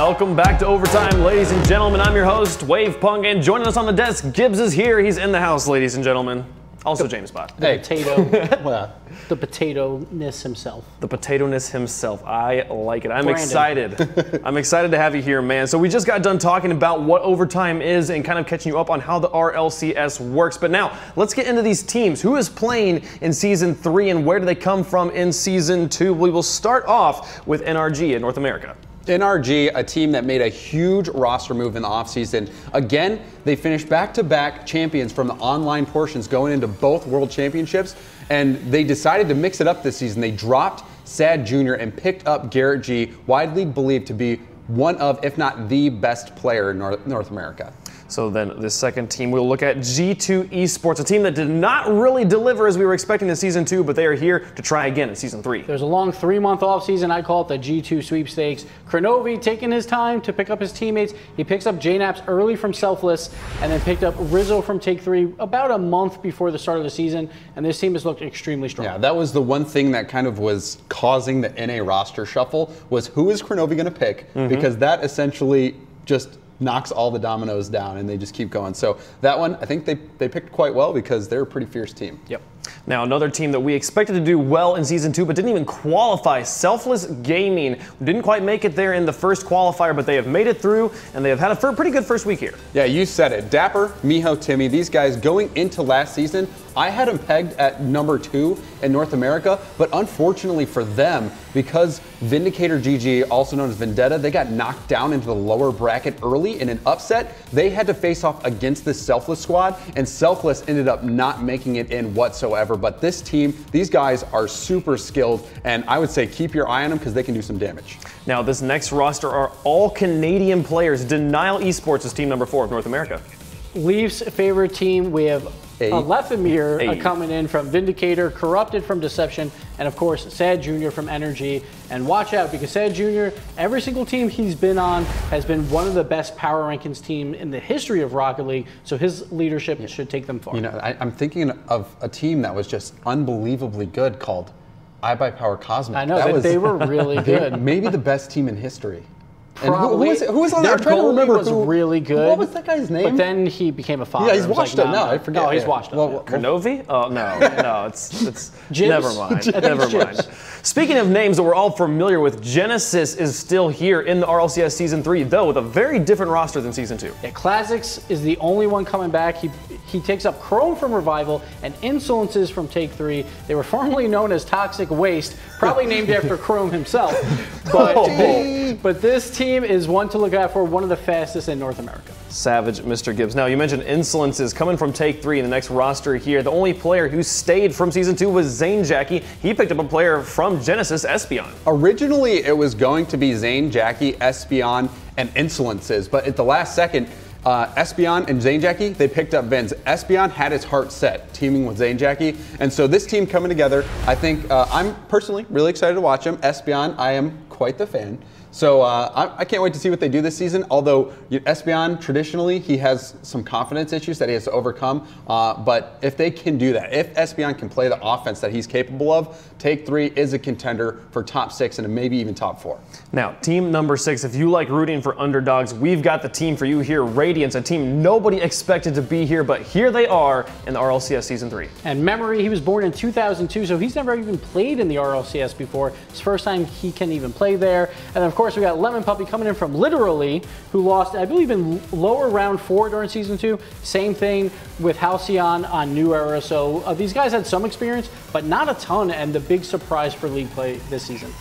Welcome back to Overtime, ladies and gentlemen. I'm your host, Wave Punk, and joining us on the desk, Gibbs is here. He's in the house, ladies and gentlemen. Also James Bot. The potato-ness himself. The potato-ness himself. I like it. I'm excited. I'm excited to have you here, man. So we just got done talking about what overtime is and kind of catching you up on how the RLCS works. But now, let's get into these teams. Who is playing in Season 3 and where do they come from in Season 2? We will start off with NRG in North America. NRG, a team that made a huge roster move in the offseason. Again, they finished back-to-back champions from the online portions going into both World Championships, and they decided to mix it up this season. They dropped Sad Jr. and picked up Garrett G, widely believed to be one of, if not the best player in North America. So then the second team, we'll look at G2 Esports, a team that did not really deliver as we were expecting in Season 2, but they are here to try again in Season 3. There's a long 3-month off season. I call it the G2 sweepstakes. Kronovi taking his time to pick up his teammates. He picks up JNaps early from Selfless and then picked up Rizzo from Take3 about a month before the start of the season, and this team has looked extremely strong. Yeah, that was the one thing that kind of was causing the NA roster shuffle was who is Kronovi going to pick, because that essentially just knocks all the dominoes down and they just keep going. So that one, I think they picked quite well because they're a pretty fierce team. Yep. Now another team that we expected to do well in Season 2 but didn't even qualify, Selfless Gaming. Didn't quite make it there in the first qualifier, but they have made it through and they have had a pretty good first week here. Yeah, you said it. Dapper, Miho, Timmy, these guys going into last season, I had them pegged at number 2 in North America, but unfortunately for them, because Vindicator GG, also known as Vendetta, they got knocked down into the lower bracket early in an upset. They had to face off against this Selfless squad, and Selfless ended up not making it in whatsoever. But this team, these guys are super skilled, and I would say keep your eye on them because they can do some damage. Now this next roster are all Canadian players. Denial Esports is team number 4 of North America. Leaf's favorite team, we have Leftovers coming in from Vindicator, Corrupted from Deception, and of course Sad Jr. from Energy. And watch out, because Sad Jr., every single team he's been on has been one of the best power rankings team in the history of Rocket League, so his leadership should take them far. You know, I'm thinking of a team that was just unbelievably good called iBuyPower Cosmic. I know, they were really good. Maybe the best team in history. Probably. And who was on there? Their goalie was really good. What was that guy's name? But then he became a father. Yeah, he's washed up now. I forget. No, he's washed up. Kronovi? Oh, no, it's never mind. Never mind. Speaking of names that we're all familiar with, Genesis is still here in the RLCS Season 3, though with a very different roster than Season 2. Yeah, Classics is the only one coming back. He takes up Chrome from Revival and Insolences from Take3. They were formerly known as Toxic Waste, probably named after Chrome himself. But this team is one to look out for, one of the fastest in North America. Savage, Mr. Gibbs. Now, you mentioned Insolences coming from Take3 in the next roster here. The only player who stayed from Season 2 was Zane Jackie. He picked up a player from Genesis, Espion. Originally, it was going to be Zane Jackie, Espion, and Insolences, but at the last second, Espion and Zane Jackie, they picked up Vince. Espion had his heart set teaming with Zane Jackie, and so this team coming together, I think I'm personally really excited to watch them. Espion, I am quite the fan. So I can't wait to see what they do this season, although Espion, traditionally, he has some confidence issues that he has to overcome. But if they can do that, if Espion can play the offense that he's capable of, Take3 is a contender for top 6 and maybe even top 4. Now, team number 6, if you like rooting for underdogs, we've got the team for you here, Radiance, a team nobody expected to be here, but here they are in the RLCS Season 3. And Memory, he was born in 2002, so he's never even played in the RLCS before. It's the first time he can even play there. And then, of course, we got Lemon Puppy coming in from Literally, who lost, I believe, in lower round 4 during Season 2. Same thing with Halcyon on New Era. So these guys had some experience, but not a ton, and the big surprise for league play this season.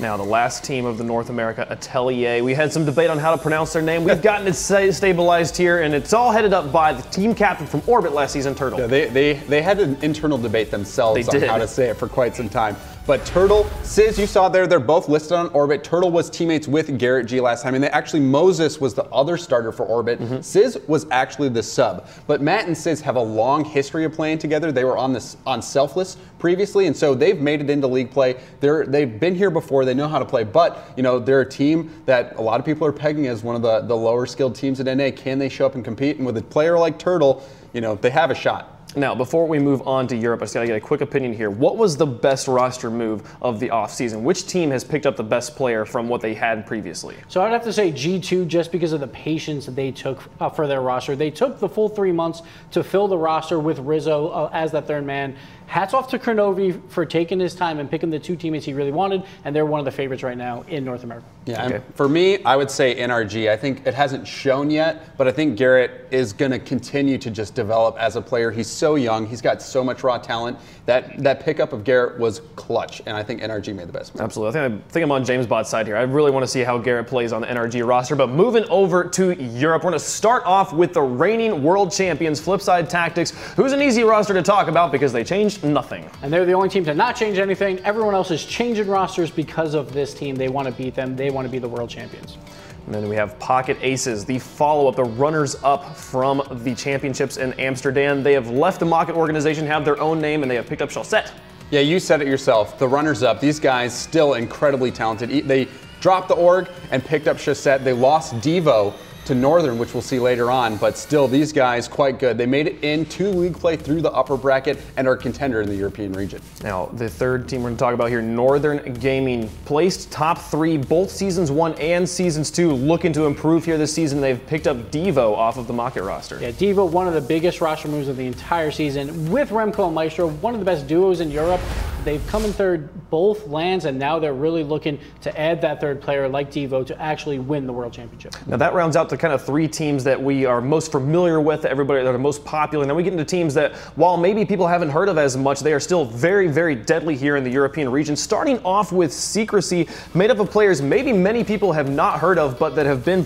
Now, the last team of the North America, Atelier. We had some debate on how to pronounce their name. We've gotten it stabilized here, and it's all headed up by the team captain from Orbit last season, Turtle. Yeah, they had an internal debate themselves on how to say it for quite some time. But Turtle, Sizz, you saw there, they're both listed on Orbit. Turtle was teammates with Garrett G last time, and Moses was the other starter for Orbit. Sizz was actually the sub. But Matt and Sizz have a long history of playing together. They were on Selfless previously, and so they've made it into league play. They've been here before. They know how to play, but they're a team that a lot of people are pegging as one of the lower skilled teams at NA. Can they show up and compete? And with a player like Turtle, they have a shot. Now, before we move on to Europe, I just got to get a quick opinion here. What was the best roster move of the offseason? Which team has picked up the best player from what they had previously? So I'd have to say G2, just because of the patience that they took for their roster. They took the full 3 months to fill the roster with Rizzo as that third man. Hats off to Kronovi for taking his time and picking the 2 teammates he really wanted, and they're one of the favorites right now in North America. Yeah, okay. For me, I would say NRG. I think it hasn't shown yet, but I think Garrett is going to continue to just develop as a player. He's so young. He's got so much raw talent. That pickup of Garrett was clutch, and I think NRG made the best move. Absolutely. I think I'm on James Bott's side here. I really want to see how Garrett plays on the NRG roster, but moving over to Europe, we're going to start off with the reigning world champions, Flipside Tactics, who's an easy roster to talk about because they changed nothing. And they're the only team to not change anything. Everyone else is changing rosters because of this team. They want to beat them. They want to be the world champions. And then we have Pocket Aces, the follow-up, the runners-up from the championships in Amsterdam. They have left the Mocket organization, have their own name, and they have picked up Chaussette. Yeah, you said it yourself. The runners-up, these guys still incredibly talented. They dropped the org and picked up Chaussette. They lost Devo to Northern, which we'll see later on, but still, these guys quite good. They made it into league play through the upper bracket and are a contender in the European region. Now, the third team we're going to talk about here, Northern Gaming, placed top 3 both seasons 1 and seasons 2, looking to improve here this season. They've picked up Devo off of the Mocket roster. Yeah, Devo, one of the biggest roster moves of the entire season. With Remco and Maestro, one of the best duos in Europe. They've come in third both lands, and now they're really looking to add that third player like Devo to actually win the World Championship. Now that rounds out the kind of 3 teams that we are most familiar with, everybody that are most popular. Now we get into teams that, while maybe people haven't heard of as much, they are still very, very deadly here in the European region. Starting off with Secrecy, made up of players maybe many people have not heard of, but that have been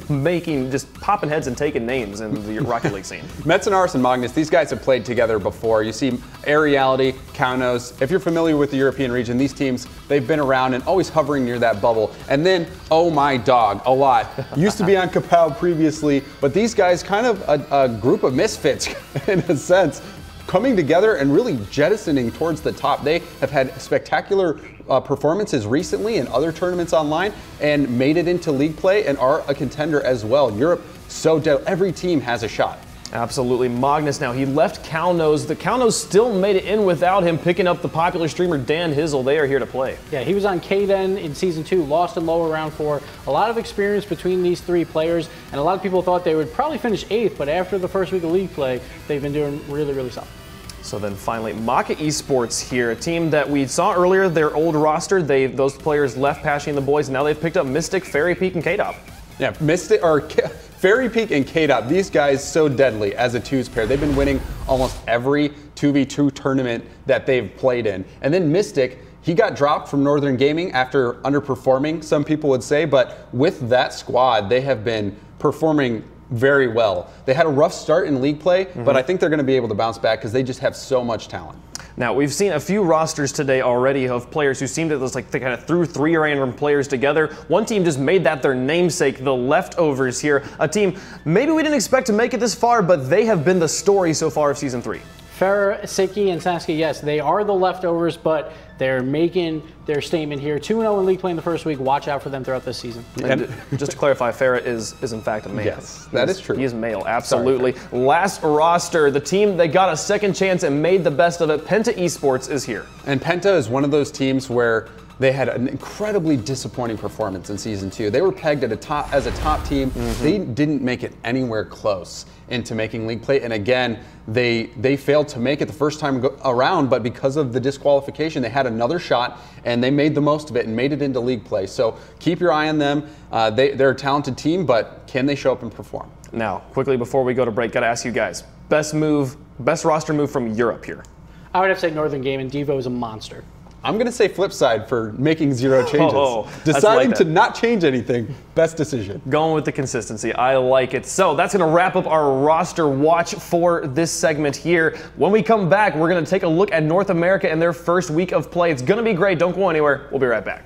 just popping heads and taking names in the Rocket League scene. Metzenaris and Magnus, these guys have played together before. You see Aeriality, Kaunos. If you're familiar with the European region, these teams, they've been around and always hovering near that bubble. And then, oh my dog, a lot. Used to be on Kapow previously, but these guys kind of a group of misfits in a sense, coming together and really jettisoning towards the top. They have had spectacular performances recently in other tournaments online and made it into league play and are a contender as well. Europe, so dead. Every team has a shot. Absolutely. Magnus now, he left Kaunos. The Kaunos still made it in without him, picking up the popular streamer Dan Hizzle. They are here to play. Yeah, he was on K-Den in Season 2, lost in lower round 4. A lot of experience between these 3 players, and a lot of people thought they would probably finish 8th, but after the first week of league play, they've been doing really, really solid. So then finally, Maka Esports here, a team that we saw earlier, their old roster, those players left Pashy and the boys, and now they've picked up Mystic, Fairy Peak, and K-Dop. Yeah, Mystic, or Fairy Peak and K-Dop, these guys so deadly as a 2s pair. They've been winning almost every 2v2 tournament that they've played in. And then Mystic, he got dropped from Northern Gaming after underperforming, some people would say, but with that squad, they have been performing very well. They had a rough start in league play, but I think they're going to be able to bounce back because they just have so much talent. Now, we've seen a few rosters today already of players who seemed to like they kind of threw 3 random players together. One team just made that their namesake, the Leftovers here. A team maybe we didn't expect to make it this far, but they have been the story so far of Season 3. Farah, Siki, and Sasuke, yes, they are the Leftovers, but they're making their statement here. 2-0 in league play in the first week. Watch out for them throughout this season. And just to clarify, Farah is in fact a male. Yes, that is true. He is male, absolutely. Sorry. Last roster, the team that got a second chance and made the best of it, Penta Esports, is here. And Penta is one of those teams where they had an incredibly disappointing performance in Season 2. They were pegged as a top team. They didn't make it anywhere close into making league play. And again, they failed to make it the first time around, but because of the disqualification, they had another shot and they made the most of it and made it into league play. So keep your eye on them. They're a talented team, but can they show up and perform? Now, quickly before we go to break, gotta ask you guys, best roster move from Europe here. I would have to say Northern Gaming. Devo is a monster. I'm going to say Flipside for making 0 changes. Deciding to not change anything, best decision. Going with the consistency. I like it. So that's going to wrap up our roster watch for this segment here. When we come back, we're going to take a look at North America and their first week of play. It's going to be great. Don't go anywhere. We'll be right back.